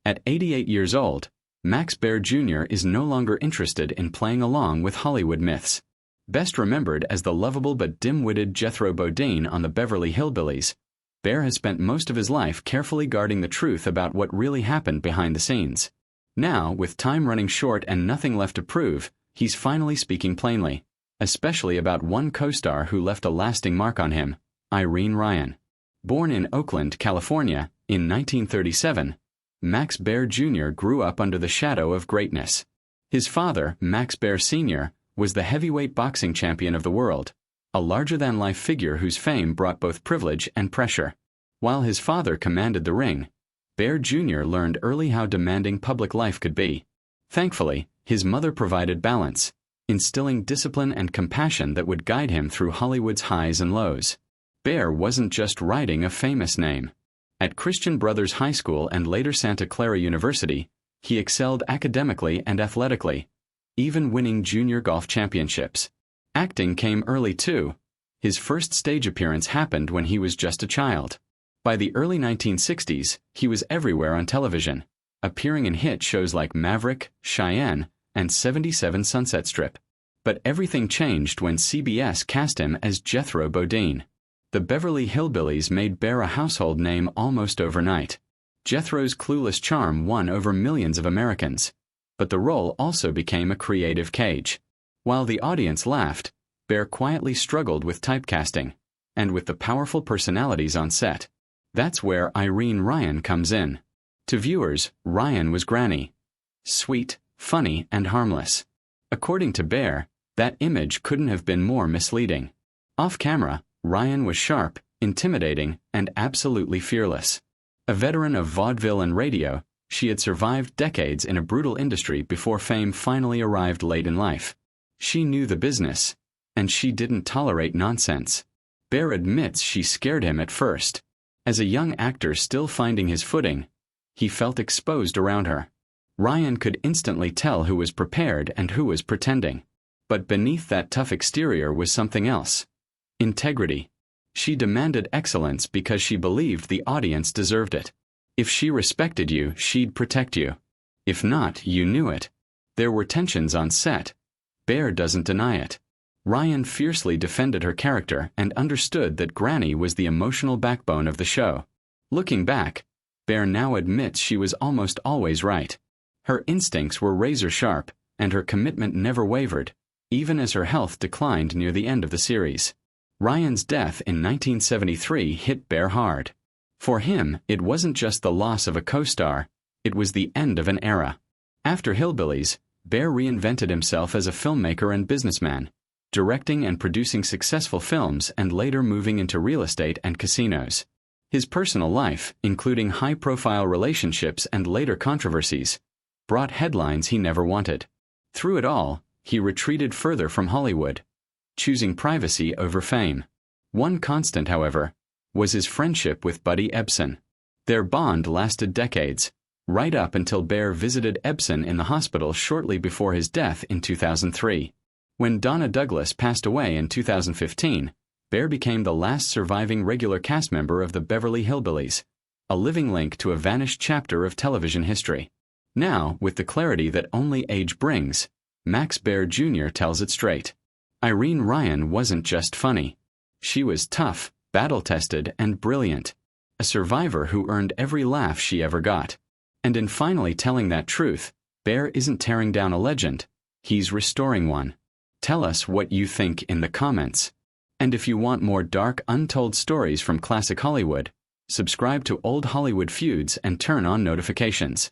At 88 years old, Max Baer Jr. is no longer interested in playing along with Hollywood myths. Best remembered as the lovable but dim-witted Jethro Bodine on the Beverly Hillbillies, Baer has spent most of his life carefully guarding the truth about what really happened behind the scenes. Now, with time running short and nothing left to prove, he's finally speaking plainly, especially about one co-star who left a lasting mark on him, Irene Ryan. Born in Oakland, California, in 1937, Max Baer Jr. grew up under the shadow of greatness. His father, Max Baer Sr., was the heavyweight boxing champion of the world, a larger-than-life figure whose fame brought both privilege and pressure. While his father commanded the ring, Baer Jr. learned early how demanding public life could be. Thankfully, his mother provided balance, instilling discipline and compassion that would guide him through Hollywood's highs and lows. Baer wasn't just riding a famous name. At Christian Brothers High School and later Santa Clara University, he excelled academically and athletically, even winning junior golf championships. Acting came early too. His first stage appearance happened when he was just a child. By the early 1960s, he was everywhere on television, appearing in hit shows like Maverick, Cheyenne, and 77 Sunset Strip. But everything changed when CBS cast him as Jethro Bodine. The Beverly Hillbillies made Baer a household name almost overnight. Jethro's clueless charm won over millions of Americans. But the role also became a creative cage. While the audience laughed, Baer quietly struggled with typecasting, and with the powerful personalities on set. That's where Irene Ryan comes in. To viewers, Ryan was Granny. Sweet, funny, and harmless. According to Baer, that image couldn't have been more misleading. Off-camera, Ryan was sharp, intimidating, and absolutely fearless. A veteran of vaudeville and radio, she had survived decades in a brutal industry before fame finally arrived late in life. She knew the business, and she didn't tolerate nonsense. Baer admits she scared him at first. As a young actor still finding his footing, he felt exposed around her. Ryan could instantly tell who was prepared and who was pretending. But beneath that tough exterior was something else. Integrity. She demanded excellence because she believed the audience deserved it. If she respected you, she'd protect you. If not, you knew it. There were tensions on set. Baer doesn't deny it. Ryan fiercely defended her character and understood that Granny was the emotional backbone of the show. Looking back, Baer now admits she was almost always right. Her instincts were razor-sharp, and her commitment never wavered, even as her health declined near the end of the series. Ryan's death in 1973 hit Baer hard. For him, it wasn't just the loss of a co-star, it was the end of an era. After Hillbillies, Baer reinvented himself as a filmmaker and businessman, directing and producing successful films and later moving into real estate and casinos. His personal life, including high-profile relationships and later controversies, brought headlines he never wanted. Through it all, he retreated further from Hollywood, choosing privacy over fame. One constant, however, was his friendship with Buddy Ebsen. Their bond lasted decades, right up until Baer visited Ebsen in the hospital shortly before his death in 2003. When Donna Douglas passed away in 2015, Baer became the last surviving regular cast member of the Beverly Hillbillies, a living link to a vanished chapter of television history. Now, with the clarity that only age brings, Max Baer Jr. tells it straight. Irene Ryan wasn't just funny. She was tough, battle-tested, and brilliant. A survivor who earned every laugh she ever got. And in finally telling that truth, Baer isn't tearing down a legend, he's restoring one. Tell us what you think in the comments. And if you want more dark, untold stories from classic Hollywood, subscribe to Old Hollywood Feuds and turn on notifications.